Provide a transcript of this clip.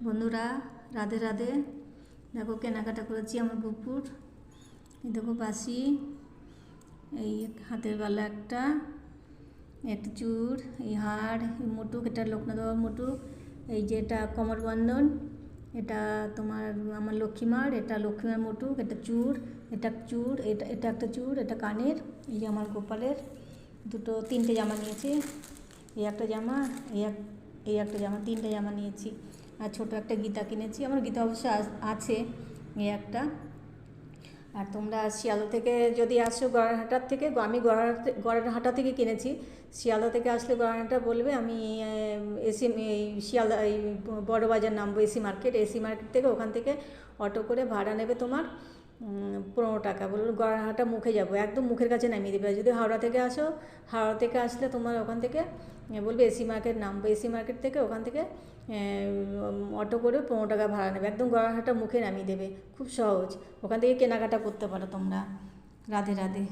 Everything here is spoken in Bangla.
বন্ধুরা, রাধে রাধে। দেখো কেনাকাটা করেছি আমার বুপুর। এই দেখো বাসি, এই হাতের বালা একটা চূড়, এই হাড়, এই মুটুক, এটা লোকনাথ বাবার মুটুক, এই যে এটা কোমর বন্ধন, এটা তোমার আমার লক্ষ্মীমার, এটা লক্ষ্মীমার মুটুক, এটা চূড়, এটা চূড়, এটা একটা চূড়, এটা কানের, এই যে আমার গোপালের তিনটে জামা নিয়েছি। এই একটা জামা, এই একটা জামা, তিনটে জামা নিয়েছি। আর ছোটো একটা গীতা কিনেছি, আমার গীতা অবশ্য আছে এই একটা। আর তোমরা শিয়ালদা থেকে যদি আসো, গড়ারহাটার থেকে, আমি গড়ারহাটা থেকে কিনেছি। শিয়ালদা থেকে আসলে গড়ারহাটা বলবে, আমি এসি শিয়ালদা এই বড় বাজার নামবো, এসি মার্কেট থেকে, ওখান থেকে অটো করে ভাড়া নেবে তোমার 15 টাকা। বলুন গড়ারহাটা মুখে যাবো, একদম মুখের কাছে নামিয়ে দেবে। যদি হাওড়া থেকে আসো, হাওড়া থেকে আসলে তোমার ওখান থেকে বলবে এসি মার্কেট নামবো, এসি মার্কেট থেকে ওখান থেকে অটো করে 15 টাকা ভাড়া নেবে, একদম গড়ারহাটা মুখে নামিয়ে দেবে। খুব সহজ, ওখান থেকে কেনাকাটা করতে পারো তোমরা। রাধে রাধে।